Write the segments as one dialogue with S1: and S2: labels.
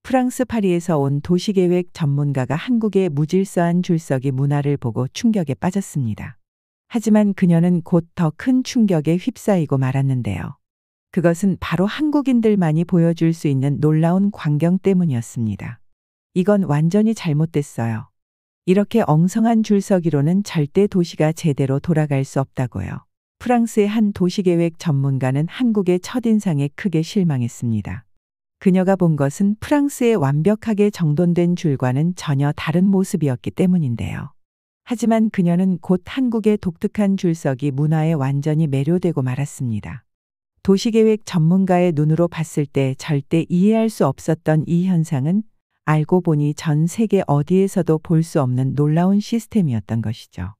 S1: 프랑스 파리에서 온 도시계획 전문가가 한국의 무질서한 줄서기 문화를 보고 충격에 빠졌습니다. 하지만 그녀는 곧 더 큰 충격에 휩싸이고 말았는데요. 그것은 바로 한국인들만이 보여줄 수 있는 놀라운 광경 때문이었습니다. 이건 완전히 잘못됐어요. 이렇게 엉성한 줄서기로는 절대 도시가 제대로 돌아갈 수 없다고요. 프랑스의 한 도시계획 전문가는 한국의 첫인상에 크게 실망했습니다. 그녀가 본 것은 프랑스의 완벽하게 정돈된 줄과는 전혀 다른 모습이었기 때문인데요. 하지만 그녀는 곧 한국의 독특한 줄서기 문화에 완전히 매료되고 말았습니다. 도시계획 전문가의 눈으로 봤을 때 절대 이해할 수 없었던 이 현상은 알고 보니 전 세계 어디에서도 볼 수 없는 놀라운 시스템이었던 것이죠.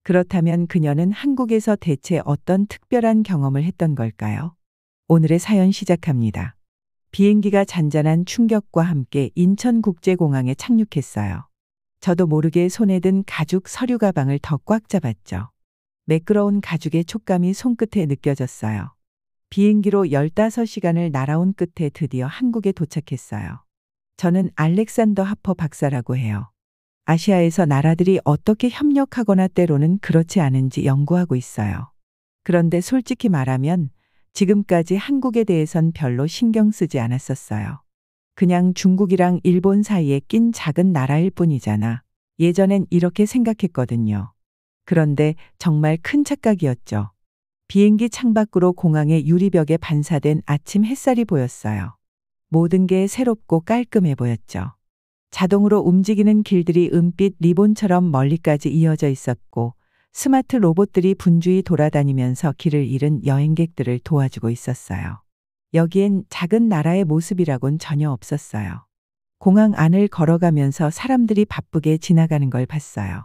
S1: 그렇다면 그녀는 한국에서 대체 어떤 특별한 경험을 했던 걸까요? 오늘의 사연 시작합니다. 비행기가 잔잔한 충격과 함께 인천국제공항에 착륙했어요. 저도 모르게 손에 든 가죽 서류 가방을 더 꽉 잡았죠. 매끄러운 가죽의 촉감이 손끝에 느껴졌어요. 비행기로 15시간을 날아온 끝에 드디어 한국에 도착했어요. 저는 알렉산더 하퍼 박사라고 해요. 아시아에서 나라들이 어떻게 협력하거나 때로는 그렇지 않은지 연구하고 있어요. 그런데 솔직히 말하면 지금까지 한국에 대해선 별로 신경 쓰지 않았었어요. 그냥 중국이랑 일본 사이에 낀 작은 나라일 뿐이잖아. 예전엔 이렇게 생각했거든요. 그런데 정말 큰 착각이었죠. 비행기 창밖으로 공항의 유리벽에 반사된 아침 햇살이 보였어요. 모든 게 새롭고 깔끔해 보였죠. 자동으로 움직이는 길들이 은빛 리본처럼 멀리까지 이어져 있었고 스마트 로봇들이 분주히 돌아다니면서 길을 잃은 여행객들을 도와주고 있었어요. 여기엔 작은 나라의 모습이라곤 전혀 없었어요. 공항 안을 걸어가면서 사람들이 바쁘게 지나가는 걸 봤어요.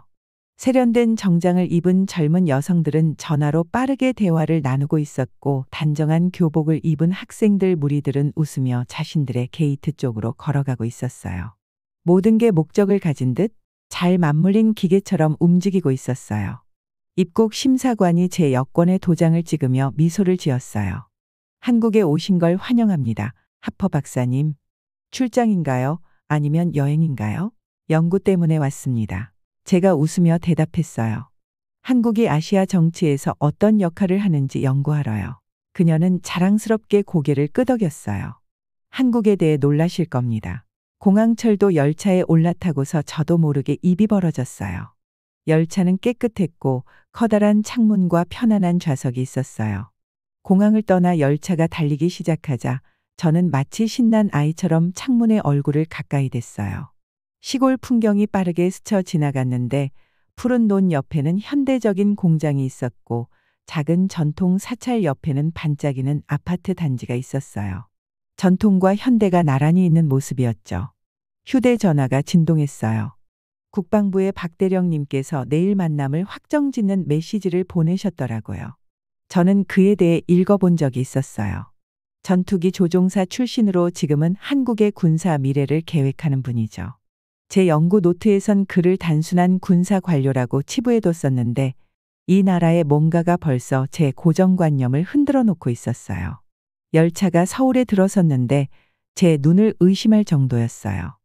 S1: 세련된 정장을 입은 젊은 여성들은 전화로 빠르게 대화를 나누고 있었고 단정한 교복을 입은 학생들 무리들은 웃으며 자신들의 게이트 쪽으로 걸어가고 있었어요. 모든 게 목적을 가진 듯 잘 맞물린 기계처럼 움직이고 있었어요. 입국 심사관이 제 여권에 도장을 찍으며 미소를 지었어요. 한국에 오신 걸 환영합니다. 하퍼 박사님. 출장인가요? 아니면 여행인가요? 연구 때문에 왔습니다. 제가 웃으며 대답했어요. 한국이 아시아 정치에서 어떤 역할을 하는지 연구하러요. 그녀는 자랑스럽게 고개를 끄덕였어요. 한국에 대해 놀라실 겁니다. 공항철도 열차에 올라타고서 저도 모르게 입이 벌어졌어요. 열차는 깨끗했고 커다란 창문과 편안한 좌석이 있었어요. 공항을 떠나 열차가 달리기 시작하자 저는 마치 신난 아이처럼 창문에 얼굴을 가까이 댔어요. 시골 풍경이 빠르게 스쳐 지나갔는데 푸른 논 옆에는 현대적인 공장이 있었고 작은 전통 사찰 옆에는 반짝이는 아파트 단지가 있었어요. 전통과 현대가 나란히 있는 모습이었죠. 휴대전화가 진동했어요. 국방부의 박대령님께서 내일 만남을 확정짓는 메시지를 보내셨더라고요. 저는 그에 대해 읽어본 적이 있었어요. 전투기 조종사 출신으로 지금은 한국의 군사 미래를 계획하는 분이죠. 제 연구 노트에선 그를 단순한 군사 관료라고 치부해뒀었는데 이 나라의 뭔가가 벌써 제 고정관념을 흔들어 놓고 있었어요. 열차가 서울에 들어섰는데 제 눈을 의심할 정도였어요.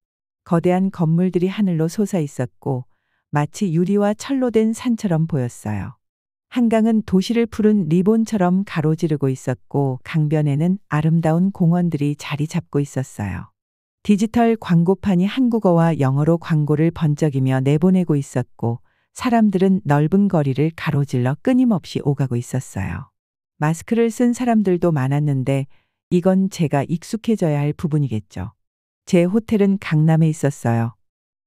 S1: 거대한 건물들이 하늘로 솟아 있었고 마치 유리와 철로 된 산처럼 보였어요. 한강은 도시를 푸른 리본처럼 가로지르고 있었고 강변에는 아름다운 공원들이 자리 잡고 있었어요. 디지털 광고판이 한국어와 영어로 광고를 번쩍이며 내보내고 있었고 사람들은 넓은 거리를 가로질러 끊임없이 오가고 있었어요. 마스크를 쓴 사람들도 많았는데 이건 제가 익숙해져야 할 부분이겠죠. 제 호텔은 강남에 있었어요.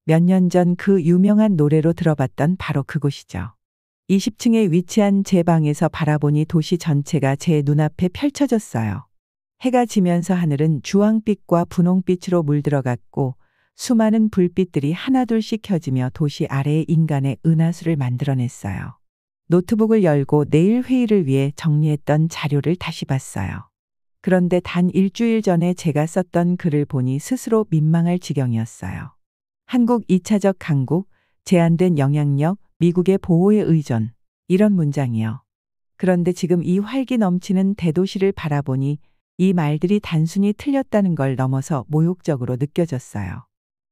S1: 몇 년 전 그 유명한 노래로 들어봤던 바로 그곳이죠. 20층에 위치한 제 방에서 바라보니 도시 전체가 제 눈앞에 펼쳐졌어요. 해가 지면서 하늘은 주황빛과 분홍빛으로 물들어갔고 수많은 불빛들이 하나둘씩 켜지며 도시 아래의 인간의 은하수를 만들어냈어요. 노트북을 열고 내일 회의를 위해 정리했던 자료를 다시 봤어요. 그런데 단 일주일 전에 제가 썼던 글을 보니 스스로 민망할 지경이었어요. 한국 2차적 강국, 제한된 영향력, 미국의 보호에 의존. 이런 문장이요. 그런데 지금 이 활기 넘치는 대도시를 바라보니 이 말들이 단순히 틀렸다는 걸 넘어서 모욕적으로 느껴졌어요.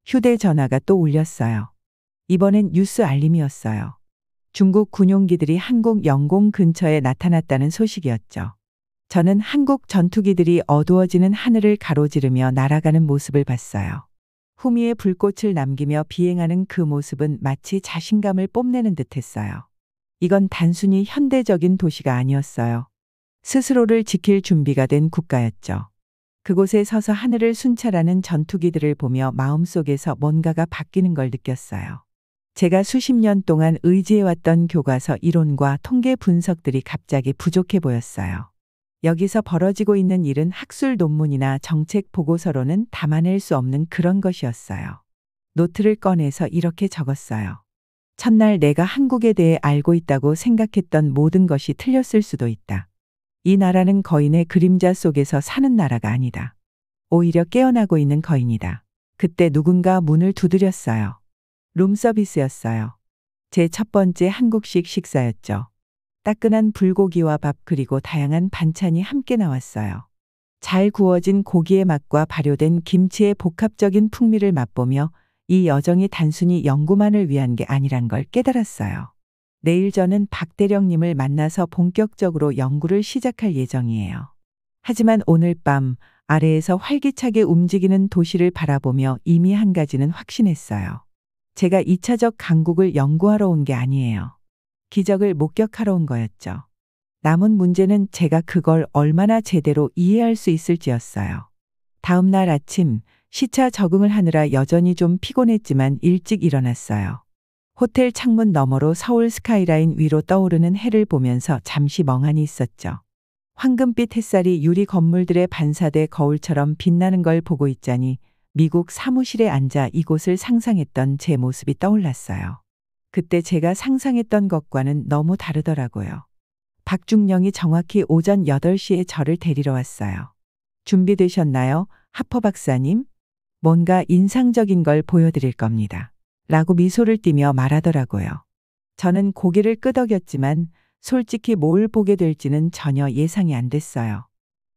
S1: 휴대전화가 또 울렸어요. 이번엔 뉴스 알림이었어요. 중국 군용기들이 한국 영공 근처에 나타났다는 소식이었죠. 저는 한국 전투기들이 어두워지는 하늘을 가로지르며 날아가는 모습을 봤어요. 후미에 불꽃을 남기며 비행하는 그 모습은 마치 자신감을 뽐내는 듯했어요. 이건 단순히 현대적인 도시가 아니었어요. 스스로를 지킬 준비가 된 국가였죠. 그곳에 서서 하늘을 순찰하는 전투기들을 보며 마음속에서 뭔가가 바뀌는 걸 느꼈어요. 제가 수십 년 동안 의지해왔던 교과서 이론과 통계 분석들이 갑자기 부족해 보였어요. 여기서 벌어지고 있는 일은 학술 논문이나 정책 보고서로는 담아낼 수 없는 그런 것이었어요. 노트를 꺼내서 이렇게 적었어요. 첫날 내가 한국에 대해 알고 있다고 생각했던 모든 것이 틀렸을 수도 있다. 이 나라는 거인의 그림자 속에서 사는 나라가 아니다. 오히려 깨어나고 있는 거인이다. 그때 누군가 문을 두드렸어요. 룸서비스였어요. 제 첫 번째 한국식 식사였죠. 따끈한 불고기와 밥 그리고 다양한 반찬이 함께 나왔어요. 잘 구워진 고기의 맛과 발효된 김치의 복합적인 풍미를 맛보며 이 여정이 단순히 연구만을 위한 게 아니란 걸 깨달았어요. 내일 저는 박 대령님을 만나서 본격적으로 연구를 시작할 예정이에요. 하지만 오늘 밤 아래에서 활기차게 움직이는 도시를 바라보며 이미 한 가지는 확신했어요. 제가 2차적 강국을 연구하러 온 게 아니에요. 기적을 목격하러 온 거였죠. 남은 문제는 제가 그걸 얼마나 제대로 이해할 수 있을지였어요. 다음 날 아침 시차 적응을 하느라 여전히 좀 피곤했지만 일찍 일어났어요. 호텔 창문 너머로 서울 스카이라인 위로 떠오르는 해를 보면서 잠시 멍하니 있었죠. 황금빛 햇살이 유리 건물들의 반사대 거울처럼 빛나는 걸 보고 있자니 미국 사무실에 앉아 이곳을 상상했던 제 모습이 떠올랐어요. 그때 제가 상상했던 것과는 너무 다르더라고요. 박중령이 정확히 오전 8시에 저를 데리러 왔어요. 준비되셨나요, 하퍼 박사님? 뭔가 인상적인 걸 보여드릴 겁니다. 라고 미소를 띠며 말하더라고요. 저는 고개를 끄덕였지만 솔직히 뭘 보게 될지는 전혀 예상이 안 됐어요.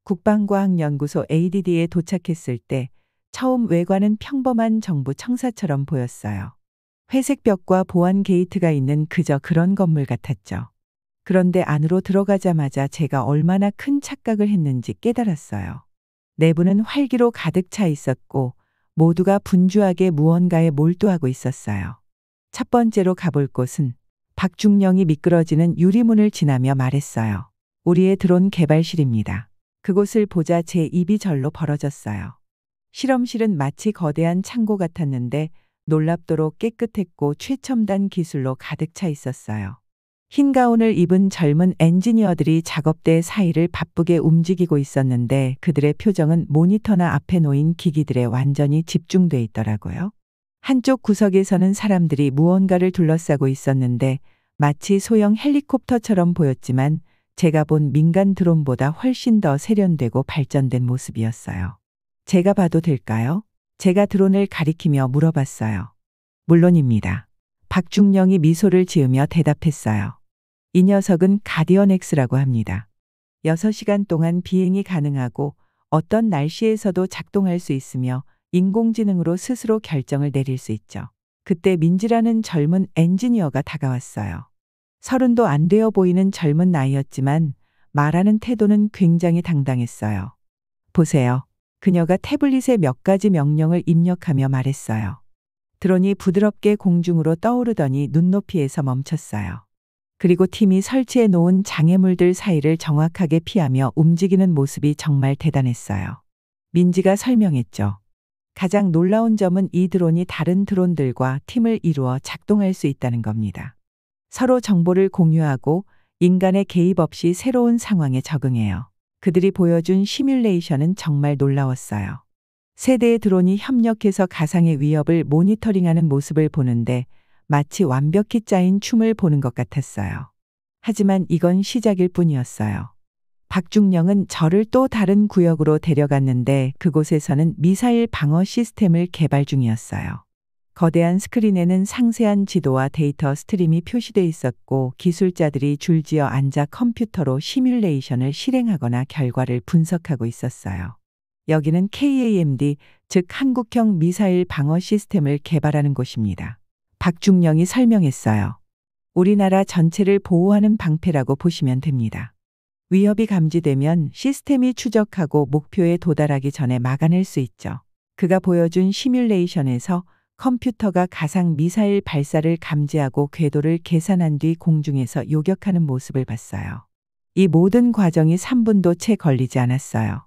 S1: 국방과학연구소 ADD에 도착했을 때 처음 외관은 평범한 정부 청사처럼 보였어요. 회색 벽과 보안 게이트가 있는 그저 그런 건물 같았죠. 그런데 안으로 들어가자마자 제가 얼마나 큰 착각을 했는지 깨달았어요. 내부는 활기로 가득 차 있었고 모두가 분주하게 무언가에 몰두하고 있었어요. 첫 번째로 가볼 곳은 박중령이 미끄러지는 유리문을 지나며 말했어요. 우리의 드론 개발실입니다. 그곳을 보자 제 입이 절로 벌어졌어요. 실험실은 마치 거대한 창고 같았는데 놀랍도록 깨끗했고 최첨단 기술로 가득 차 있었어요. 흰 가운을 입은 젊은 엔지니어들이 작업대 사이를 바쁘게 움직이고 있었는데 그들의 표정은 모니터나 앞에 놓인 기기들에 완전히 집중돼 있더라고요. 한쪽 구석에서는 사람들이 무언가를 둘러싸고 있었는데 마치 소형 헬리콥터처럼 보였지만 제가 본 민간 드론보다 훨씬 더 세련되고 발전된 모습이었어요. 제가 봐도 될까요? 제가 드론을 가리키며 물어봤어요. 물론입니다. 박중령이 미소를 지으며 대답했어요. 이 녀석은 가디언 X라고 합니다. 6시간 동안 비행이 가능하고 어떤 날씨에서도 작동할 수 있으며 인공지능으로 스스로 결정을 내릴 수 있죠. 그때 민지라는 젊은 엔지니어가 다가왔어요. 30도 안 되어 보이는 젊은 나이였지만 말하는 태도는 굉장히 당당했어요. 보세요. 그녀가 태블릿에 몇 가지 명령을 입력하며 말했어요. 드론이 부드럽게 공중으로 떠오르더니 눈높이에서 멈췄어요. 그리고 팀이 설치해 놓은 장애물들 사이를 정확하게 피하며 움직이는 모습이 정말 대단했어요. 민지가 설명했죠. 가장 놀라운 점은 이 드론이 다른 드론들과 팀을 이루어 작동할 수 있다는 겁니다. 서로 정보를 공유하고 인간의 개입 없이 새로운 상황에 적응해요. 그들이 보여준 시뮬레이션은 정말 놀라웠어요. 세 대의 드론이 협력해서 가상의 위협을 모니터링하는 모습을 보는데 마치 완벽히 짜인 춤을 보는 것 같았어요. 하지만 이건 시작일 뿐이었어요. 박중령은 저를 또 다른 구역으로 데려갔는데 그곳에서는 미사일 방어 시스템을 개발 중이었어요. 거대한 스크린에는 상세한 지도와 데이터 스트림이 표시돼 있었고 기술자들이 줄지어 앉아 컴퓨터로 시뮬레이션을 실행하거나 결과를 분석하고 있었어요. 여기는 KAMD, 즉 한국형 미사일 방어 시스템을 개발하는 곳입니다. 박중령이 설명했어요. 우리나라 전체를 보호하는 방패라고 보시면 됩니다. 위협이 감지되면 시스템이 추적하고 목표에 도달하기 전에 막아낼 수 있죠. 그가 보여준 시뮬레이션에서 컴퓨터가 가상 미사일 발사를 감지하고 궤도를 계산한 뒤 공중에서 요격하는 모습을 봤어요. 이 모든 과정이 3분도 채 걸리지 않았어요.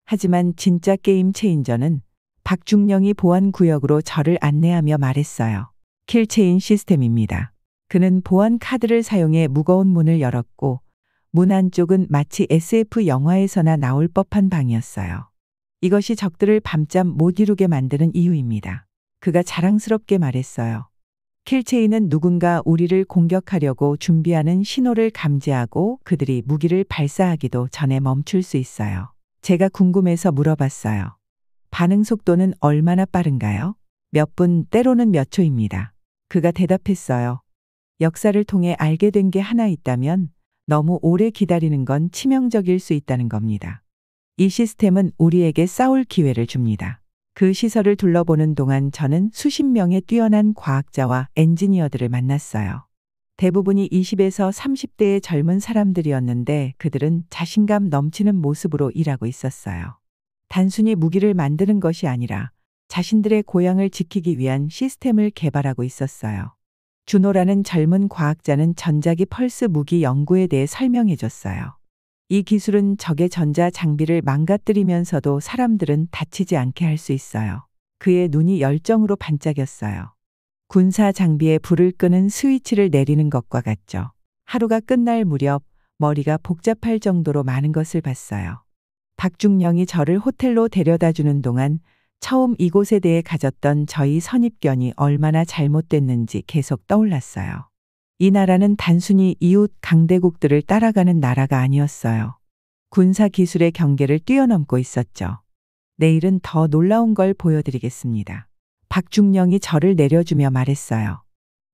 S1: 하지만 진짜 게임 체인저는 박중령이 보안 구역으로 저를 안내하며 말했어요. 킬체인 시스템입니다. 그는 보안 카드를 사용해 무거운 문을 열었고 문 안쪽은 마치 SF 영화에서나 나올 법한 방이었어요. 이것이 적들을 밤잠 못 이루게 만드는 이유입니다. 그가 자랑스럽게 말했어요. 킬체인은 누군가 우리를 공격하려고 준비하는 신호를 감지하고 그들이 무기를 발사하기도 전에 멈출 수 있어요. 제가 궁금해서 물어봤어요. 반응 속도는 얼마나 빠른가요? 몇 분, 때로는 몇 초입니다. 그가 대답했어요. 역사를 통해 알게 된 게 하나 있다면 너무 오래 기다리는 건 치명적일 수 있다는 겁니다. 이 시스템은 우리에게 싸울 기회를 줍니다. 그 시설을 둘러보는 동안 저는 수십 명의 뛰어난 과학자와 엔지니어들을 만났어요. 대부분이 20에서 30대의 젊은 사람들이었는데 그들은 자신감 넘치는 모습으로 일하고 있었어요. 단순히 무기를 만드는 것이 아니라 자신들의 고향을 지키기 위한 시스템을 개발하고 있었어요. 준호라는 젊은 과학자는 전자기 펄스 무기 연구에 대해 설명해 줬어요. 이 기술은 적의 전자 장비를 망가뜨리면서도 사람들은 다치지 않게 할 수 있어요. 그의 눈이 열정으로 반짝였어요. 군사 장비에 불을 끄는 스위치를 내리는 것과 같죠. 하루가 끝날 무렵 머리가 복잡할 정도로 많은 것을 봤어요. 박중령이 저를 호텔로 데려다 주는 동안 처음 이곳에 대해 가졌던 저희 선입견이 얼마나 잘못됐는지 계속 떠올랐어요. 이 나라는 단순히 이웃 강대국들을 따라가는 나라가 아니었어요. 군사 기술의 경계를 뛰어넘고 있었죠. 내일은 더 놀라운 걸 보여드리겠습니다. 박중령이 저를 내려주며 말했어요.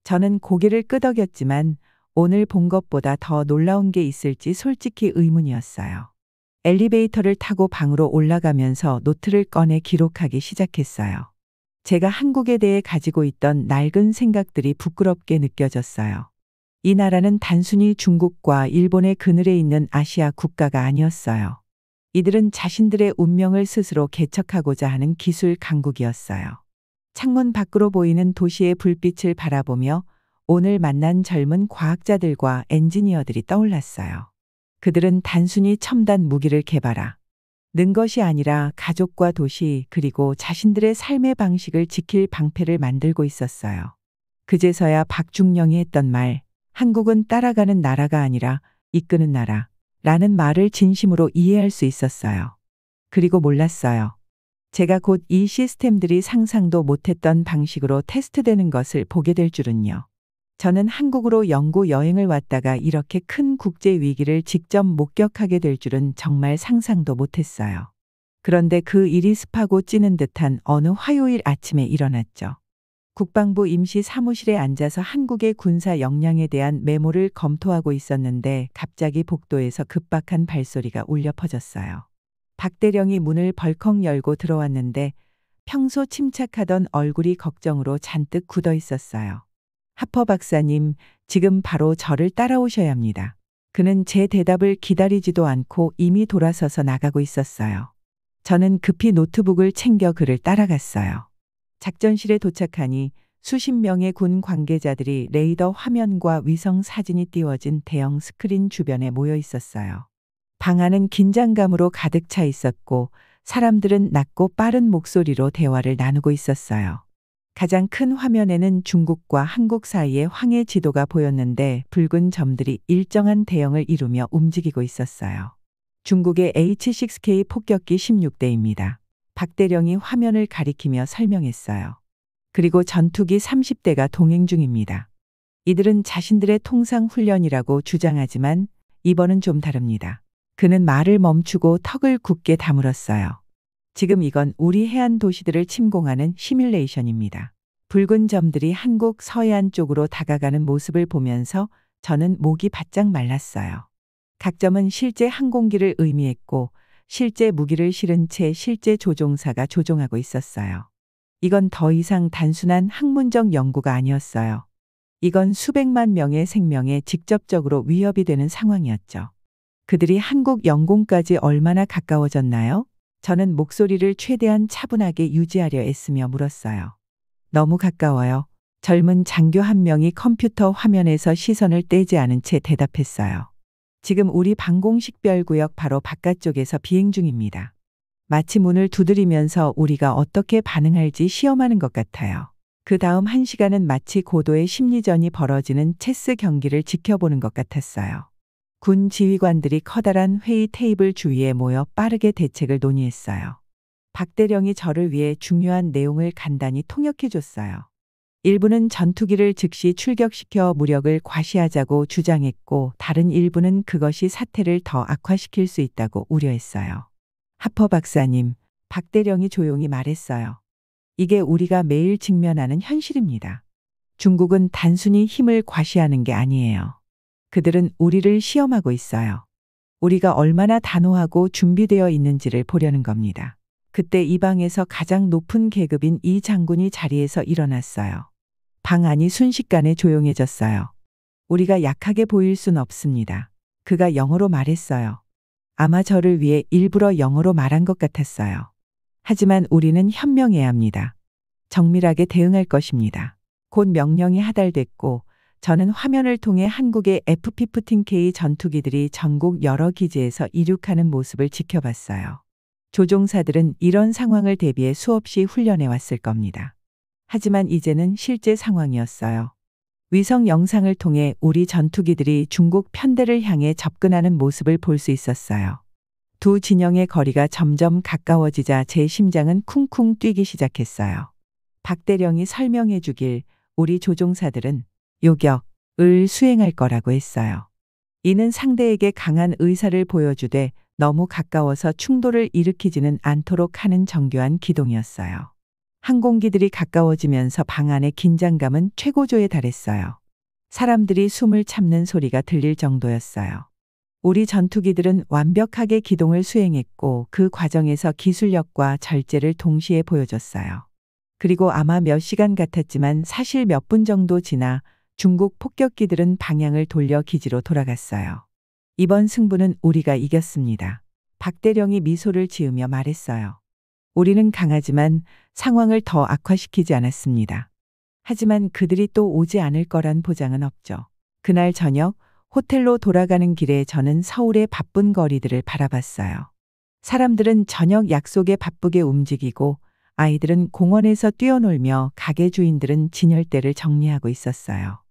S1: 저는 고개를 끄덕였지만 오늘 본 것보다 더 놀라운 게 있을지 솔직히 의문이었어요. 엘리베이터를 타고 방으로 올라가면서 노트를 꺼내 기록하기 시작했어요. 제가 한국에 대해 가지고 있던 낡은 생각들이 부끄럽게 느껴졌어요. 이 나라는 단순히 중국과 일본의 그늘에 있는 아시아 국가가 아니었어요. 이들은 자신들의 운명을 스스로 개척하고자 하는 기술 강국이었어요. 창문 밖으로 보이는 도시의 불빛을 바라보며 오늘 만난 젊은 과학자들과 엔지니어들이 떠올랐어요. 그들은 단순히 첨단 무기를 개발하는 것이 아니라 가족과 도시 그리고 자신들의 삶의 방식을 지킬 방패를 만들고 있었어요. 그제서야 박중령이 했던 말, 한국은 따라가는 나라가 아니라 이끄는 나라라는 말을 진심으로 이해할 수 있었어요. 그리고 몰랐어요. 제가 곧 이 시스템들이 상상도 못했던 방식으로 테스트되는 것을 보게 될 줄은요. 저는 한국으로 연구 여행을 왔다가 이렇게 큰 국제 위기를 직접 목격하게 될 줄은 정말 상상도 못했어요. 그런데 그 일이 습하고 찌는 듯한 어느 화요일 아침에 일어났죠. 국방부 임시 사무실에 앉아서 한국의 군사 역량에 대한 메모를 검토하고 있었는데 갑자기 복도에서 급박한 발소리가 울려 퍼졌어요. 박 대령이 문을 벌컥 열고 들어왔는데 평소 침착하던 얼굴이 걱정으로 잔뜩 굳어 있었어요. 하퍼 박사님, 지금 바로 저를 따라오셔야 합니다. 그는 제 대답을 기다리지도 않고 이미 돌아서서 나가고 있었어요. 저는 급히 노트북을 챙겨 그를 따라갔어요. 작전실에 도착하니 수십 명의 군 관계자들이 레이더 화면과 위성 사진이 띄워진 대형 스크린 주변에 모여 있었어요. 방 안은 긴장감으로 가득 차 있었고 사람들은 낮고 빠른 목소리로 대화를 나누고 있었어요. 가장 큰 화면에는 중국과 한국 사이의 황해 지도가 보였는데 붉은 점들이 일정한 대형을 이루며 움직이고 있었어요. 중국의 H-6K 폭격기 16대입니다. 박 대령이 화면을 가리키며 설명했어요. 그리고 전투기 30대가 동행 중입니다. 이들은 자신들의 통상 훈련이라고 주장하지만 이번은 좀 다릅니다. 그는 말을 멈추고 턱을 굳게 다물었어요. 지금 이건 우리 해안 도시들을 침공하는 시뮬레이션입니다. 붉은 점들이 한국 서해안 쪽으로 다가가는 모습을 보면서 저는 목이 바짝 말랐어요. 각 점은 실제 항공기를 의미했고 실제 무기를 실은 채 실제 조종사가 조종하고 있었어요. 이건 더 이상 단순한 학문적 연구가 아니었어요. 이건 수백만 명의 생명에 직접적으로 위협이 되는 상황이었죠. 그들이 한국 영공까지 얼마나 가까워졌나요? 저는 목소리를 최대한 차분하게 유지하려 애쓰며 물었어요. 너무 가까워요. 젊은 장교 한 명이 컴퓨터 화면에서 시선을 떼지 않은 채 대답했어요. 지금 우리 방공식별구역 바로 바깥쪽에서 비행 중입니다. 마치 문을 두드리면서 우리가 어떻게 반응할지 시험하는 것 같아요. 그 다음 1시간은 마치 고도의 심리전이 벌어지는 체스 경기를 지켜보는 것 같았어요. 군 지휘관들이 커다란 회의 테이블 주위에 모여 빠르게 대책을 논의했어요. 박 대령이 저를 위해 중요한 내용을 간단히 통역해 줬어요. 일부는 전투기를 즉시 출격시켜 무력을 과시하자고 주장했고 다른 일부는 그것이 사태를 더 악화시킬 수 있다고 우려했어요. 하퍼 박사님, 박 대령이 조용히 말했어요. 이게 우리가 매일 직면하는 현실입니다. 중국은 단순히 힘을 과시하는 게 아니에요. 그들은 우리를 시험하고 있어요. 우리가 얼마나 단호하고 준비되어 있는지를 보려는 겁니다. 그때 이 방에서 가장 높은 계급인 이 장군이 자리에서 일어났어요. 방 안이 순식간에 조용해졌어요. 우리가 약하게 보일 순 없습니다. 그가 영어로 말했어요. 아마 저를 위해 일부러 영어로 말한 것 같았어요. 하지만 우리는 현명해야 합니다. 정밀하게 대응할 것입니다. 곧 명령이 하달됐고 저는 화면을 통해 한국의 F-15K 전투기들이 전국 여러 기지에서 이륙하는 모습을 지켜봤어요. 조종사들은 이런 상황을 대비해 수없이 훈련해 왔을 겁니다. 하지만 이제는 실제 상황이었어요. 위성 영상을 통해 우리 전투기들이 중국 편대를 향해 접근하는 모습을 볼 수 있었어요. 두 진영의 거리가 점점 가까워지자 제 심장은 쿵쿵 뛰기 시작했어요. 박 대령이 설명해 주길 우리 조종사들은 요격을 수행할 거라고 했어요. 이는 상대에게 강한 의사를 보여주되 너무 가까워서 충돌을 일으키지는 않도록 하는 정교한 기동이었어요. 항공기들이 가까워지면서 방 안의 긴장감은 최고조에 달했어요. 사람들이 숨을 참는 소리가 들릴 정도였어요. 우리 전투기들은 완벽하게 기동을 수행했고 그 과정에서 기술력과 절제를 동시에 보여줬어요. 그리고 아마 몇 시간 같았지만 사실 몇 분 정도 지나 중국 폭격기들은 방향을 돌려 기지로 돌아갔어요. 이번 승부는 우리가 이겼습니다. 박 대령이 미소를 지으며 말했어요. 우리는 강하지만 상황을 더 악화시키지 않았습니다. 하지만 그들이 또 오지 않을 거란 보장은 없죠. 그날 저녁 호텔로 돌아가는 길에 저는 서울의 바쁜 거리들을 바라봤어요. 사람들은 저녁 약속에 바쁘게 움직이고 아이들은 공원에서 뛰어놀며 가게 주인들은 진열대를 정리하고 있었어요.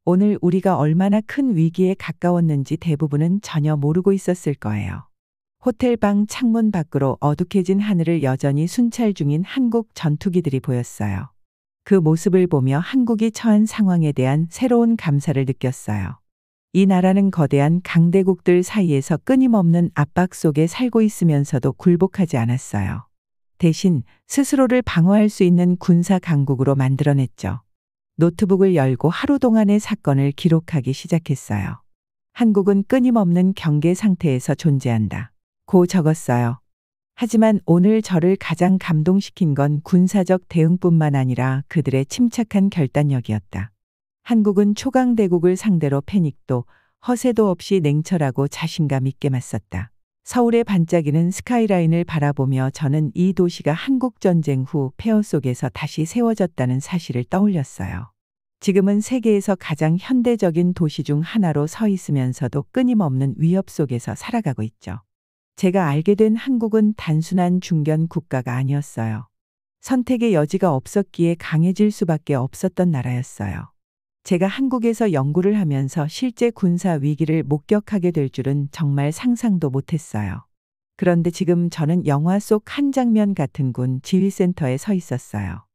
S1: 오늘 우리가 얼마나 큰 위기에 가까웠는지 대부분은 전혀 모르고 있었을 거예요. 호텔방 창문 밖으로 어둑해진 하늘을 여전히 순찰 중인 한국 전투기들이 보였어요. 그 모습을 보며 한국이 처한 상황에 대한 새로운 감사를 느꼈어요. 이 나라는 거대한 강대국들 사이에서 끊임없는 압박 속에 살고 있으면서도 굴복하지 않았어요. 대신 스스로를 방어할 수 있는 군사 강국으로 만들어냈죠. 노트북을 열고 하루 동안의 사건을 기록하기 시작했어요. 한국은 끊임없는 경계 상태에서 존재한다. 고 적었어요. 하지만 오늘 저를 가장 감동시킨 건 군사적 대응뿐만 아니라 그들의 침착한 결단력이었다. 한국은 초강대국을 상대로 패닉도 허세도 없이 냉철하고 자신감 있게 맞섰다. 서울의 반짝이는 스카이라인을 바라보며 저는 이 도시가 한국전쟁 후 폐허 속에서 다시 세워졌다는 사실을 떠올렸어요. 지금은 세계에서 가장 현대적인 도시 중 하나로 서 있으면서도 끊임없는 위협 속에서 살아가고 있죠. 제가 알게 된 한국은 단순한 중견 국가가 아니었어요. 선택의 여지가 없었기에 강해질 수밖에 없었던 나라였어요. 제가 한국에서 연구를 하면서 실제 군사 위기를 목격하게 될 줄은 정말 상상도 못했어요. 그런데 지금 저는 영화 속 한 장면 같은 군 지휘센터에 서 있었어요.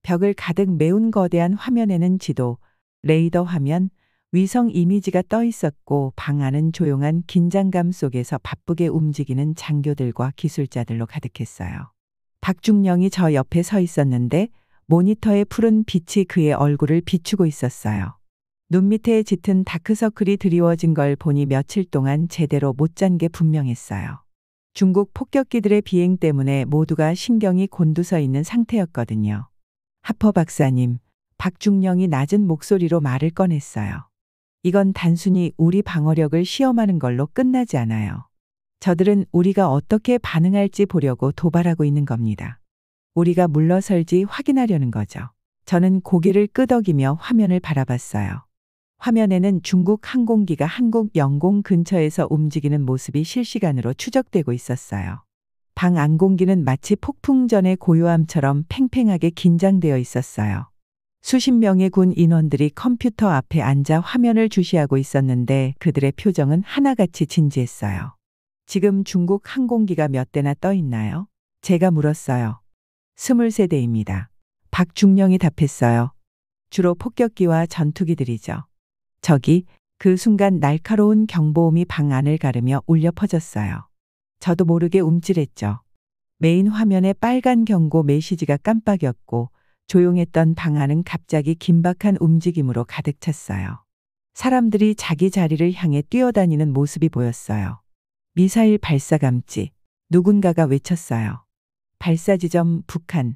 S1: 벽을 가득 메운 거대한 화면에는 지도, 레이더 화면, 위성 이미지가 떠 있었고 방 안은 조용한 긴장감 속에서 바쁘게 움직이는 장교들과 기술자들로 가득했어요. 박중령이 저 옆에 서 있었는데 모니터의 푸른 빛이 그의 얼굴을 비추고 있었어요. 눈 밑에 짙은 다크서클이 드리워진 걸 보니 며칠 동안 제대로 못 잔 게 분명했어요. 중국 폭격기들의 비행 때문에 모두가 신경이 곤두서 있는 상태였거든요. 하퍼 박사님, 박중령이 낮은 목소리로 말을 꺼냈어요. 이건 단순히 우리 방어력을 시험하는 걸로 끝나지 않아요. 저들은 우리가 어떻게 반응할지 보려고 도발하고 있는 겁니다. 우리가 물러설지 확인하려는 거죠. 저는 고개를 끄덕이며 화면을 바라봤어요. 화면에는 중국 항공기가 한국 영공 근처에서 움직이는 모습이 실시간으로 추적되고 있었어요. 방 안공기는 마치 폭풍 전의 고요함처럼 팽팽하게 긴장되어 있었어요. 수십 명의 군 인원들이 컴퓨터 앞에 앉아 화면을 주시하고 있었는데 그들의 표정은 하나같이 진지했어요. 지금 중국 항공기가 몇 대나 떠 있나요? 제가 물었어요. 23대입니다. 박중령이 답했어요. 주로 폭격기와 전투기들이죠. 그 순간 날카로운 경보음이 방 안을 가르며 울려 퍼졌어요. 저도 모르게 움찔했죠. 메인 화면에 빨간 경고 메시지가 깜빡였고 조용했던 방 안은 갑자기 긴박한 움직임으로 가득 찼어요. 사람들이 자기 자리를 향해 뛰어다니는 모습이 보였어요. 미사일 발사 감지. 누군가가 외쳤어요. 발사 지점 북한.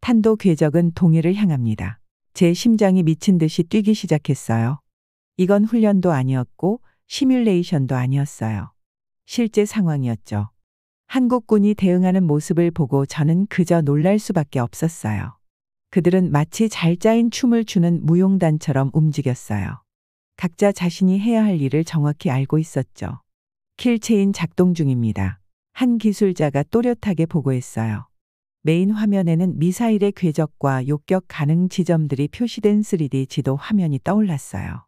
S1: 탄도 궤적은 동해를 향합니다. 제 심장이 미친 듯이 뛰기 시작했어요. 이건 훈련도 아니었고 시뮬레이션도 아니었어요. 실제 상황이었죠. 한국군이 대응하는 모습을 보고 저는 그저 놀랄 수밖에 없었어요. 그들은 마치 잘 짜인 춤을 추는 무용단처럼 움직였어요. 각자 자신이 해야 할 일을 정확히 알고 있었죠. 킬체인 작동 중입니다. 한 기술자가 또렷하게 보고했어요. 메인 화면에는 미사일의 궤적과 욕격 가능 지점들이 표시된 3D 지도 화면이 떠올랐어요.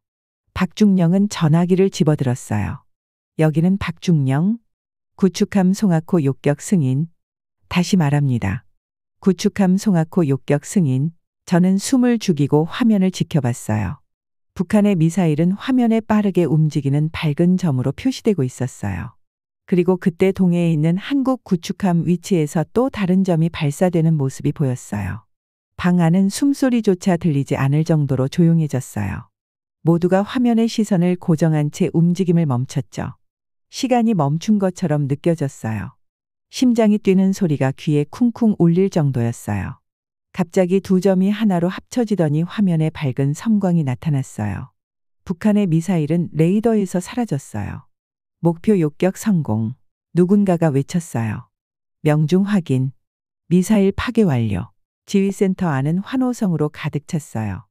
S1: 박중령은 전화기를 집어들었어요. 여기는 박중령. 구축함 송악호 욕격 승인. 다시 말합니다. 구축함 송악호 욕격 승인. 저는 숨을 죽이고 화면을 지켜봤어요. 북한의 미사일은 화면에 빠르게 움직이는 밝은 점으로 표시되고 있었어요. 그리고 그때 동해에 있는 한국 구축함 위치에서 또 다른 점이 발사되는 모습이 보였어요. 방 안은 숨소리조차 들리지 않을 정도로 조용해졌어요. 모두가 화면의 시선을 고정한 채 움직임을 멈췄죠. 시간이 멈춘 것처럼 느껴졌어요. 심장이 뛰는 소리가 귀에 쿵쿵 울릴 정도였어요. 갑자기 두 점이 하나로 합쳐지더니 화면에 밝은 섬광이 나타났어요. 북한의 미사일은 레이더에서 사라졌어요. 목표 욕격 성공. 누군가가 외쳤어요. 명중 확인. 미사일 파괴 완료. 지휘센터 안은 환호성으로 가득 찼어요.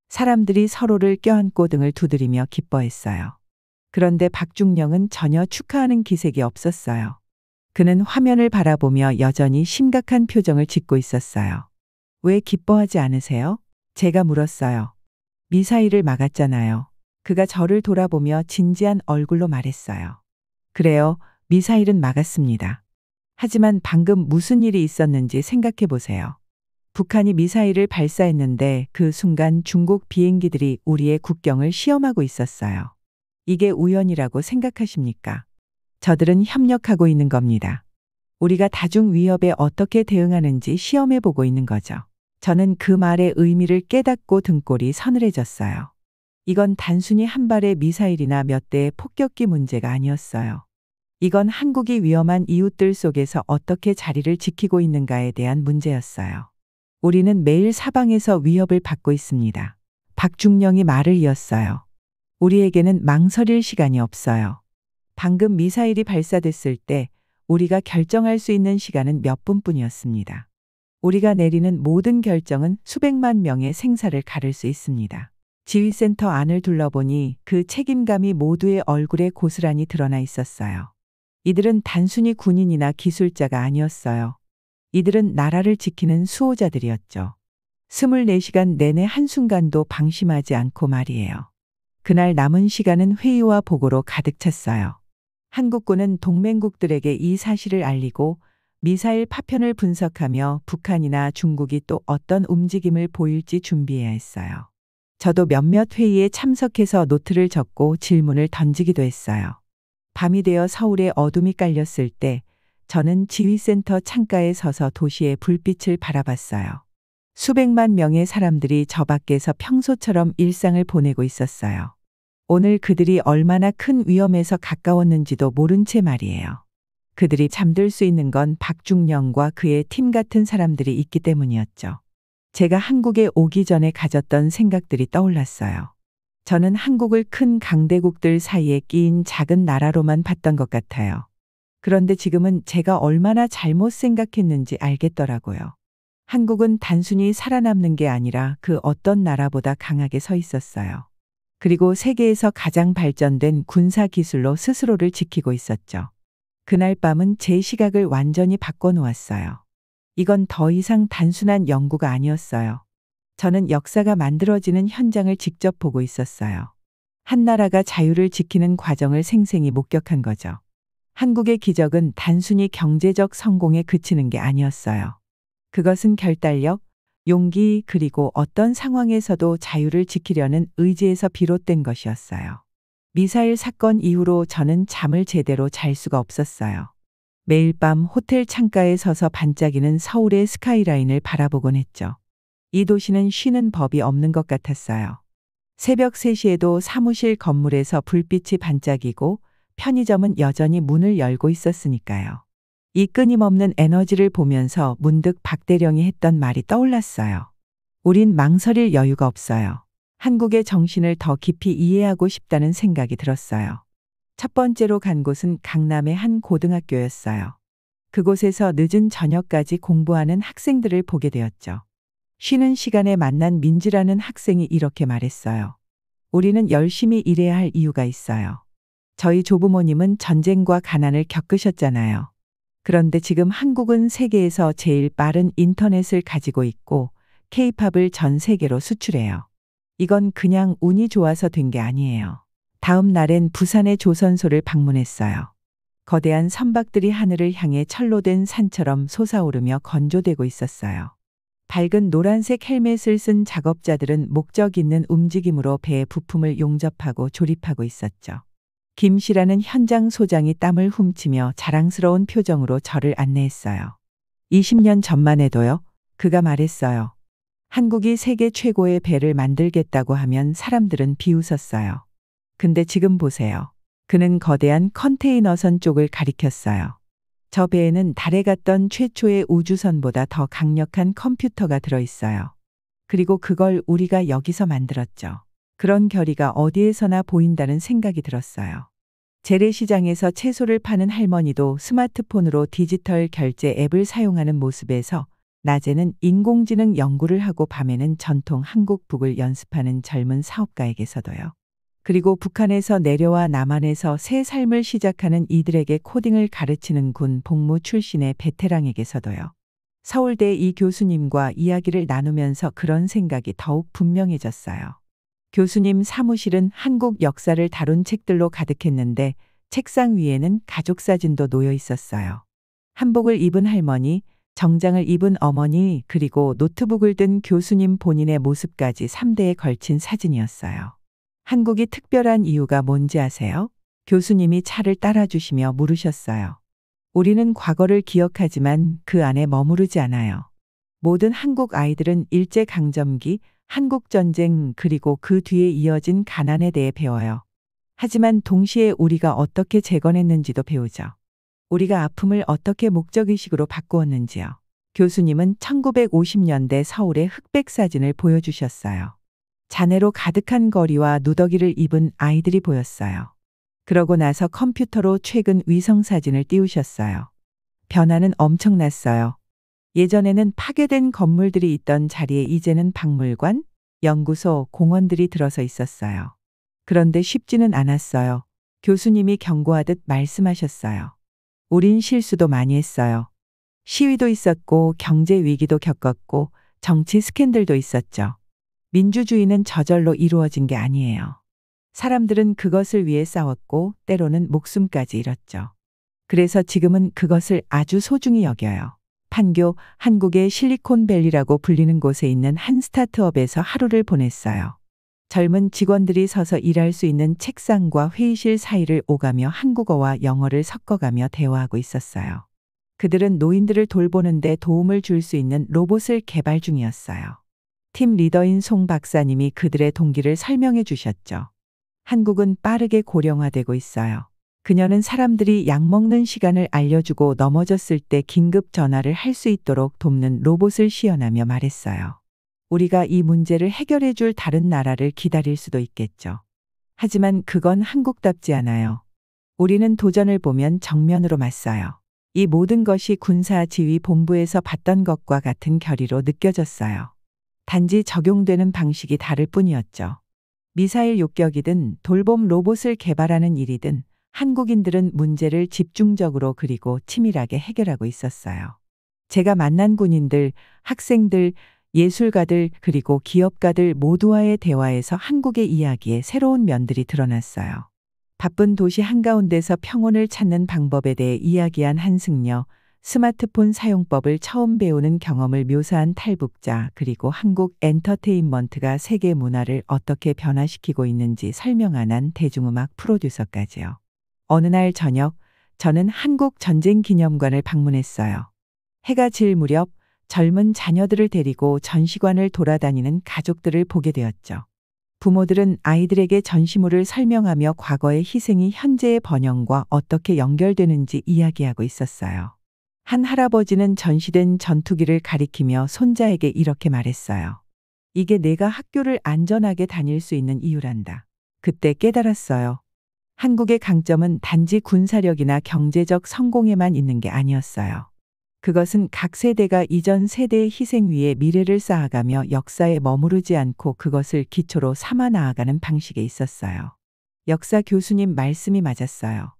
S1: 사람들이 서로를 껴안고 등을 두드리며 기뻐했어요. 그런데 박중령은 전혀 축하하는 기색이 없었어요. 그는 화면을 바라보며 여전히 심각한 표정을 짓고 있었어요. 왜 기뻐하지 않으세요? 제가 물었어요. 미사일을 막았잖아요. 그가 저를 돌아보며 진지한 얼굴로 말했어요. 그래요, 미사일은 막았습니다. 하지만 방금 무슨 일이 있었는지 생각해 보세요. 북한이 미사일을 발사했는데 그 순간 중국 비행기들이 우리의 국경을 시험하고 있었어요. 이게 우연이라고 생각하십니까? 저들은 협력하고 있는 겁니다. 우리가 다중 위협에 어떻게 대응하는지 시험해 보고 있는 거죠. 저는 그 말의 의미를 깨닫고 등골이 서늘해졌어요. 이건 단순히 한 발의 미사일이나 몇 대의 폭격기 문제가 아니었어요. 이건 한국이 위험한 이웃들 속에서 어떻게 자리를 지키고 있는가에 대한 문제였어요. 우리는 매일 사방에서 위협을 받고 있습니다. 박중령이 말을 이었어요. 우리에게는 망설일 시간이 없어요. 방금 미사일이 발사됐을 때 우리가 결정할 수 있는 시간은 몇 분뿐이었습니다. 우리가 내리는 모든 결정은 수백만 명의 생사를 가를 수 있습니다. 지휘센터 안을 둘러보니 그 책임감이 모두의 얼굴에 고스란히 드러나 있었어요. 이들은 단순히 군인이나 기술자가 아니었어요. 이들은 나라를 지키는 수호자들이었죠. 24시간 내내 한순간도 방심하지 않고 말이에요. 그날 남은 시간은 회의와 보고로 가득 찼어요. 한국군은 동맹국들에게 이 사실을 알리고 미사일 파편을 분석하며 북한이나 중국이 또 어떤 움직임을 보일지 준비해야 했어요. 저도 몇몇 회의에 참석해서 노트를 적고 질문을 던지기도 했어요. 밤이 되어 서울에 어둠이 깔렸을 때 저는 지휘센터 창가에 서서 도시의 불빛을 바라봤어요. 수백만 명의 사람들이 저 밖에서 평소처럼 일상을 보내고 있었어요. 오늘 그들이 얼마나 큰 위험에서 가까웠는지도 모른 채 말이에요. 그들이 잠들 수 있는 건 박중령과 그의 팀 같은 사람들이 있기 때문이었죠. 제가 한국에 오기 전에 가졌던 생각들이 떠올랐어요. 저는 한국을 큰 강대국들 사이에 끼인 작은 나라로만 봤던 것 같아요. 그런데 지금은 제가 얼마나 잘못 생각했는지 알겠더라고요. 한국은 단순히 살아남는 게 아니라 그 어떤 나라보다 강하게 서 있었어요. 그리고 세계에서 가장 발전된 군사 기술로 스스로를 지키고 있었죠. 그날 밤은 제 시각을 완전히 바꿔놓았어요. 이건 더 이상 단순한 연구가 아니었어요. 저는 역사가 만들어지는 현장을 직접 보고 있었어요. 한 나라가 자유를 지키는 과정을 생생히 목격한 거죠. 한국의 기적은 단순히 경제적 성공에 그치는 게 아니었어요. 그것은 결단력, 용기 그리고 어떤 상황에서도 자유를 지키려는 의지에서 비롯된 것이었어요. 미사일 사건 이후로 저는 잠을 제대로 잘 수가 없었어요. 매일 밤 호텔 창가에 서서 반짝이는 서울의 스카이라인을 바라보곤 했죠. 이 도시는 쉬는 법이 없는 것 같았어요. 새벽 3시에도 사무실 건물에서 불빛이 반짝이고 편의점은 여전히 문을 열고 있었으니까요. 이 끊임없는 에너지를 보면서 문득 박대령이 했던 말이 떠올랐어요. 우린 망설일 여유가 없어요. 한국의 정신을 더 깊이 이해하고 싶다는 생각이 들었어요. 첫 번째로 간 곳은 강남의 한 고등학교였어요. 그곳에서 늦은 저녁까지 공부하는 학생들을 보게 되었죠. 쉬는 시간에 만난 민지라는 학생이 이렇게 말했어요. 우리는 열심히 일해야 할 이유가 있어요. 저희 조부모님은 전쟁과 가난을 겪으셨잖아요. 그런데 지금 한국은 세계에서 제일 빠른 인터넷을 가지고 있고 K-팝을 전 세계로 수출해요. 이건 그냥 운이 좋아서 된 게 아니에요. 다음 날엔 부산의 조선소를 방문했어요. 거대한 선박들이 하늘을 향해 철로 된 산처럼 솟아오르며 건조되고 있었어요. 밝은 노란색 헬멧을 쓴 작업자들은 목적 있는 움직임으로 배의 부품을 용접하고 조립하고 있었죠. 김 씨라는 현장 소장이 땀을 훔치며 자랑스러운 표정으로 저를 안내했어요. 20년 전만 해도요. 그가 말했어요. 한국이 세계 최고의 배를 만들겠다고 하면 사람들은 비웃었어요. 근데 지금 보세요. 그는 거대한 컨테이너선 쪽을 가리켰어요. 저 배에는 달에 갔던 최초의 우주선보다 더 강력한 컴퓨터가 들어있어요. 그리고 그걸 우리가 여기서 만들었죠. 그런 결의가 어디에서나 보인다는 생각이 들었어요. 재래시장에서 채소를 파는 할머니도 스마트폰으로 디지털 결제 앱을 사용하는 모습에서 낮에는 인공지능 연구를 하고 밤에는 전통 한국북을 연습하는 젊은 사업가에게서도요. 그리고 북한에서 내려와 남한에서 새 삶을 시작하는 이들에게 코딩을 가르치는 군 복무 출신의 베테랑에게서도요. 서울대 이 교수님과 이야기를 나누면서 그런 생각이 더욱 분명해졌어요. 교수님 사무실은 한국 역사를 다룬 책들로 가득했는데 책상 위에는 가족 사진도 놓여 있었어요. 한복을 입은 할머니, 정장을 입은 어머니, 그리고 노트북을 든 교수님 본인의 모습까지 3대에 걸친 사진이었어요. 한국이 특별한 이유가 뭔지 아세요? 교수님이 차를 따라주시며 물으셨어요. 우리는 과거를 기억하지만 그 안에 머무르지 않아요. 모든 한국 아이들은 일제강점기, 한국전쟁 그리고 그 뒤에 이어진 가난에 대해 배워요. 하지만 동시에 우리가 어떻게 재건했는지도 배우죠. 우리가 아픔을 어떻게 목적의식으로 바꾸었는지요. 교수님은 1950년대 서울의 흑백 사진을 보여주셨어요. 잔해로 가득한 거리와 누더기를 입은 아이들이 보였어요. 그러고 나서 컴퓨터로 최근 위성 사진을 띄우셨어요. 변화는 엄청났어요. 예전에는 파괴된 건물들이 있던 자리에 이제는 박물관, 연구소, 공원들이 들어서 있었어요. 그런데 쉽지는 않았어요. 교수님이 경고하듯 말씀하셨어요. 우린 실수도 많이 했어요. 시위도 있었고 경제 위기도 겪었고 정치 스캔들도 있었죠. 민주주의는 저절로 이루어진 게 아니에요. 사람들은 그것을 위해 싸웠고 때로는 목숨까지 잃었죠. 그래서 지금은 그것을 아주 소중히 여겨요. 판교, 한국의 실리콘밸리라고 불리는 곳에 있는 한 스타트업에서 하루를 보냈어요. 젊은 직원들이 서서 일할 수 있는 책상과 회의실 사이를 오가며 한국어와 영어를 섞어가며 대화하고 있었어요. 그들은 노인들을 돌보는데 도움을 줄 수 있는 로봇을 개발 중이었어요. 팀 리더인 송 박사님이 그들의 동기를 설명해 주셨죠. 한국은 빠르게 고령화되고 있어요. 그녀는 사람들이 약 먹는 시간을 알려주고 넘어졌을 때 긴급 전화를 할 수 있도록 돕는 로봇을 시연하며 말했어요. 우리가 이 문제를 해결해 줄 다른 나라를 기다릴 수도 있겠죠. 하지만 그건 한국답지 않아요. 우리는 도전을 보면 정면으로 맞서요. 이 모든 것이 군사지휘본부에서 봤던 것과 같은 결의로 느껴졌어요. 단지 적용되는 방식이 다를 뿐이었죠. 미사일 요격이든 돌봄 로봇을 개발하는 일이든 한국인들은 문제를 집중적으로 그리고 치밀하게 해결하고 있었어요. 제가 만난 군인들, 학생들, 예술가들 그리고 기업가들 모두와의 대화에서 한국의 이야기에 새로운 면들이 드러났어요. 바쁜 도시 한가운데서 평온을 찾는 방법에 대해 이야기한 한승려, 스마트폰 사용법을 처음 배우는 경험을 묘사한 탈북자, 그리고 한국 엔터테인먼트가 세계 문화를 어떻게 변화시키고 있는지 설명한 한 대중음악 프로듀서까지요. 어느 날 저녁, 저는 한국 전쟁기념관을 방문했어요. 해가 질 무렵 젊은 자녀들을 데리고 전시관을 돌아다니는 가족들을 보게 되었죠. 부모들은 아이들에게 전시물을 설명하며 과거의 희생이 현재의 번영과 어떻게 연결되는지 이야기하고 있었어요. 한 할아버지는 전시된 전투기를 가리키며 손자에게 이렇게 말했어요. 이게 내가 학교를 안전하게 다닐 수 있는 이유란다. 그때 깨달았어요. 한국의 강점은 단지 군사력이나 경제적 성공에만 있는 게 아니었어요. 그것은 각 세대가 이전 세대의 희생 위에 미래를 쌓아가며 역사에 머무르지 않고 그것을 기초로 삼아 나아가는 방식에 있었어요. 역사 교수님 말씀이 맞았어요.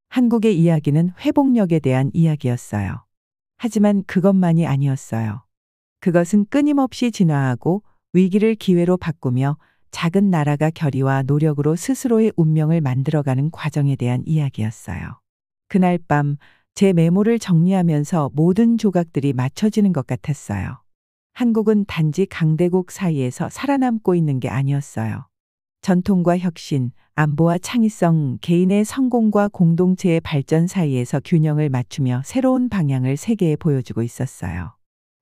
S1: 한국의 이야기는 회복력에 대한 이야기였어요. 하지만 그것만이 아니었어요. 그것은 끊임없이 진화하고 위기를 기회로 바꾸며 작은 나라가 결의와 노력으로 스스로의 운명을 만들어가는 과정에 대한 이야기였어요. 그날 밤 제 메모를 정리하면서 모든 조각들이 맞춰지는 것 같았어요. 한국은 단지 강대국 사이에서 살아남고 있는 게 아니었어요. 전통과 혁신, 안보와 창의성, 개인의 성공과 공동체의 발전 사이에서 균형을 맞추며 새로운 방향을 세계에 보여주고 있었어요.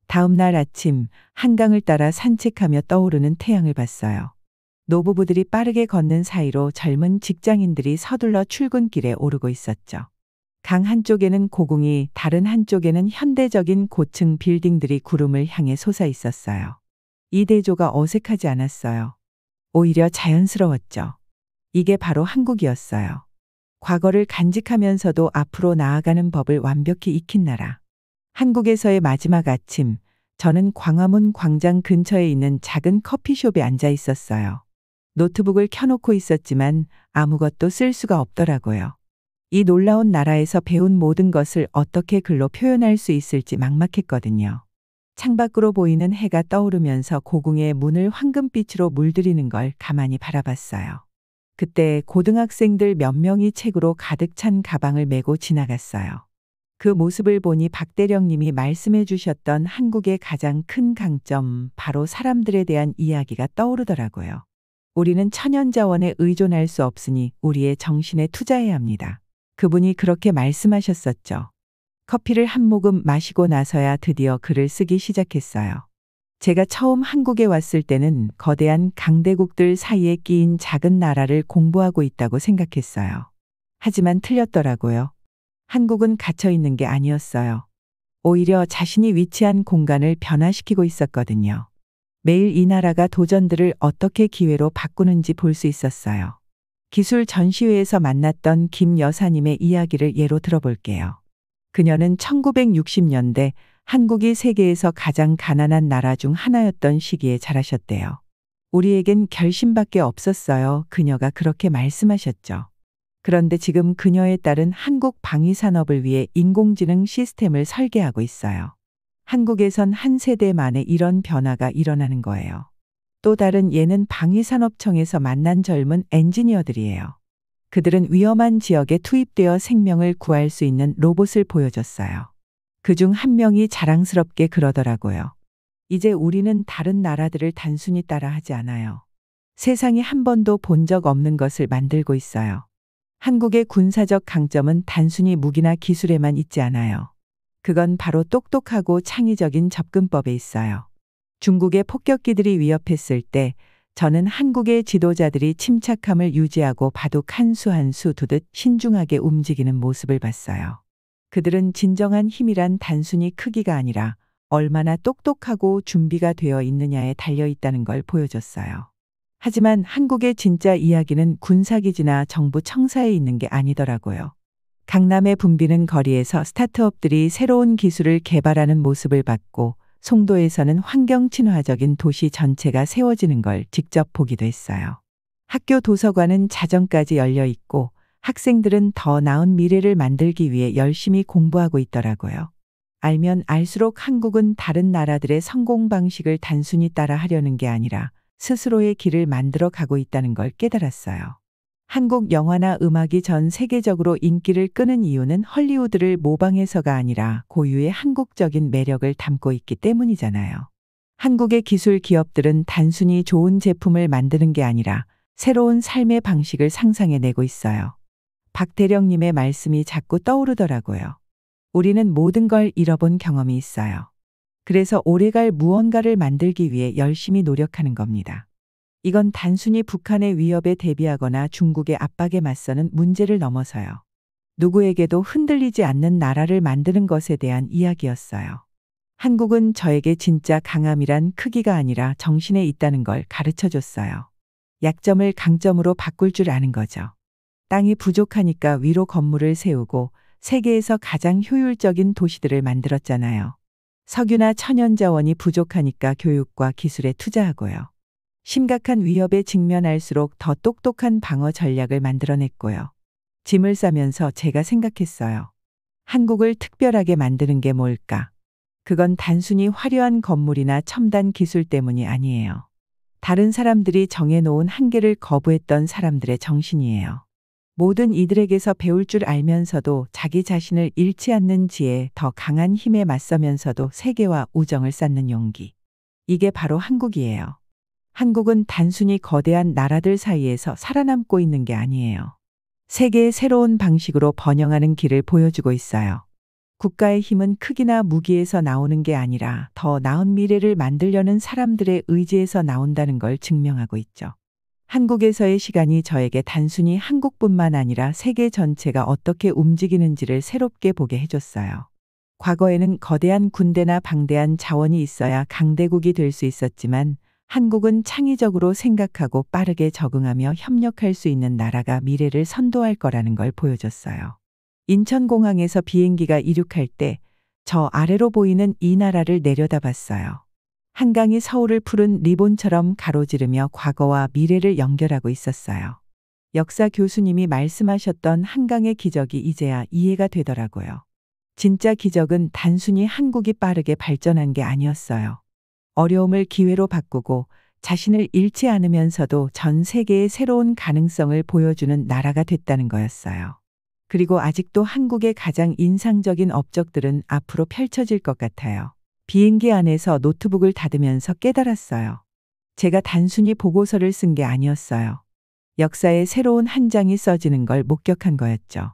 S1: 다음 날 아침, 한강을 따라 산책하며 떠오르는 태양을 봤어요. 노부부들이 빠르게 걷는 사이로 젊은 직장인들이 서둘러 출근길에 오르고 있었죠. 강 한쪽에는 고궁이, 다른 한쪽에는 현대적인 고층 빌딩들이 구름을 향해 솟아 있었어요. 이 대조가 어색하지 않았어요. 오히려 자연스러웠죠. 이게 바로 한국이었어요. 과거를 간직하면서도 앞으로 나아가는 법을 완벽히 익힌 나라. 한국에서의 마지막 아침, 저는 광화문 광장 근처에 있는 작은 커피숍에 앉아 있었어요. 노트북을 켜놓고 있었지만 아무것도 쓸 수가 없더라고요. 이 놀라운 나라에서 배운 모든 것을 어떻게 글로 표현할 수 있을지 막막했거든요. 창밖으로 보이는 해가 떠오르면서 고궁의 문을 황금빛으로 물들이는 걸 가만히 바라봤어요. 그때 고등학생들 몇 명이 책으로 가득 찬 가방을 메고 지나갔어요. 그 모습을 보니 박대령님이 말씀해 주셨던 한국의 가장 큰 강점, 바로 사람들에 대한 이야기가 떠오르더라고요. 우리는 천연자원에 의존할 수 없으니 우리의 정신에 투자해야 합니다. 그분이 그렇게 말씀하셨었죠. 커피를 한 모금 마시고 나서야 드디어 글을 쓰기 시작했어요. 제가 처음 한국에 왔을 때는 거대한 강대국들 사이에 끼인 작은 나라를 공부하고 있다고 생각했어요. 하지만 틀렸더라고요. 한국은 갇혀 있는 게 아니었어요. 오히려 자신이 위치한 공간을 변화시키고 있었거든요. 매일 이 나라가 도전들을 어떻게 기회로 바꾸는지 볼 수 있었어요. 기술 전시회에서 만났던 김 여사님의 이야기를 예로 들어볼게요. 그녀는 1960년대 한국이 세계에서 가장 가난한 나라 중 하나였던 시기에 자라셨대요. 우리에겐 결심밖에 없었어요. 그녀가 그렇게 말씀하셨죠. 그런데 지금 그녀의 딸은 한국 방위산업을 위해 인공지능 시스템을 설계하고 있어요. 한국에선 한 세대 만에 이런 변화가 일어나는 거예요. 또 다른 예는 방위산업청에서 만난 젊은 엔지니어들이에요. 그들은 위험한 지역에 투입되어 생명을 구할 수 있는 로봇을 보여줬어요. 그중 한 명이 자랑스럽게 그러더라고요. 이제 우리는 다른 나라들을 단순히 따라하지 않아요. 세상이 한 번도 본 적 없는 것을 만들고 있어요. 한국의 군사적 강점은 단순히 무기나 기술에만 있지 않아요. 그건 바로 똑똑하고 창의적인 접근법에 있어요. 중국의 폭격기들이 위협했을 때 저는 한국의 지도자들이 침착함을 유지하고 바둑 한 수 한 수 두듯 신중하게 움직이는 모습을 봤어요. 그들은 진정한 힘이란 단순히 크기가 아니라 얼마나 똑똑하고 준비가 되어 있느냐에 달려 있다는 걸 보여줬어요. 하지만 한국의 진짜 이야기는 군사기지나 정부 청사에 있는 게 아니더라고요. 강남의 붐비는 거리에서 스타트업들이 새로운 기술을 개발하는 모습을 봤고, 송도에서는 환경 친화적인 도시 전체가 세워지는 걸 직접 보기도 했어요. 학교 도서관은 자정까지 열려 있고 학생들은 더 나은 미래를 만들기 위해 열심히 공부하고 있더라고요. 알면 알수록 한국은 다른 나라들의 성공 방식을 단순히 따라 하려는 게 아니라 스스로의 길을 만들어 가고 있다는 걸 깨달았어요. 한국 영화나 음악이 전 세계적으로 인기를 끄는 이유는 헐리우드를 모방해서가 아니라 고유의 한국적인 매력을 담고 있기 때문이잖아요. 한국의 기술 기업들은 단순히 좋은 제품을 만드는 게 아니라 새로운 삶의 방식을 상상해내고 있어요. 박대령님의 말씀이 자꾸 떠오르더라고요. 우리는 모든 걸 잃어본 경험이 있어요. 그래서 오래갈 무언가를 만들기 위해 열심히 노력하는 겁니다. 이건 단순히 북한의 위협에 대비하거나 중국의 압박에 맞서는 문제를 넘어서요. 누구에게도 흔들리지 않는 나라를 만드는 것에 대한 이야기였어요. 한국은 저에게 진짜 강함이란 크기가 아니라 정신에 있다는 걸 가르쳐 줬어요. 약점을 강점으로 바꿀 줄 아는 거죠. 땅이 부족하니까 위로 건물을 세우고 세계에서 가장 효율적인 도시들을 만들었잖아요. 석유나 천연자원이 부족하니까 교육과 기술에 투자하고요. 심각한 위협에 직면할수록 더 똑똑한 방어 전략을 만들어냈고요. 짐을 싸면서 제가 생각했어요. 한국을 특별하게 만드는 게 뭘까? 그건 단순히 화려한 건물이나 첨단 기술 때문이 아니에요. 다른 사람들이 정해놓은 한계를 거부했던 사람들의 정신이에요. 모든 이들에게서 배울 줄 알면서도 자기 자신을 잃지 않는 지혜, 더 강한 힘에 맞서면서도 세계와 우정을 쌓는 용기. 이게 바로 한국이에요. 한국은 단순히 거대한 나라들 사이에서 살아남고 있는 게 아니에요. 세계의 새로운 방식으로 번영하는 길을 보여주고 있어요. 국가의 힘은 크기나 무기에서 나오는 게 아니라 더 나은 미래를 만들려는 사람들의 의지에서 나온다는 걸 증명하고 있죠. 한국에서의 시간이 저에게 단순히 한국뿐만 아니라 세계 전체가 어떻게 움직이는지를 새롭게 보게 해줬어요. 과거에는 거대한 군대나 방대한 자원이 있어야 강대국이 될 수 있었지만 한국은 창의적으로 생각하고 빠르게 적응하며 협력할 수 있는 나라가 미래를 선도할 거라는 걸 보여줬어요. 인천공항에서 비행기가 이륙할 때 저 아래로 보이는 이 나라를 내려다봤어요. 한강이 서울을 푸른 리본처럼 가로지르며 과거와 미래를 연결하고 있었어요. 역사 교수님이 말씀하셨던 한강의 기적이 이제야 이해가 되더라고요. 진짜 기적은 단순히 한국이 빠르게 발전한 게 아니었어요. 어려움을 기회로 바꾸고 자신을 잃지 않으면서도 전 세계의 새로운 가능성을 보여주는 나라가 됐다는 거였어요. 그리고 아직도 한국의 가장 인상적인 업적들은 앞으로 펼쳐질 것 같아요. 비행기 안에서 노트북을 닫으면서 깨달았어요. 제가 단순히 보고서를 쓴 게 아니었어요. 역사의 새로운 한 장이 써지는 걸 목격한 거였죠.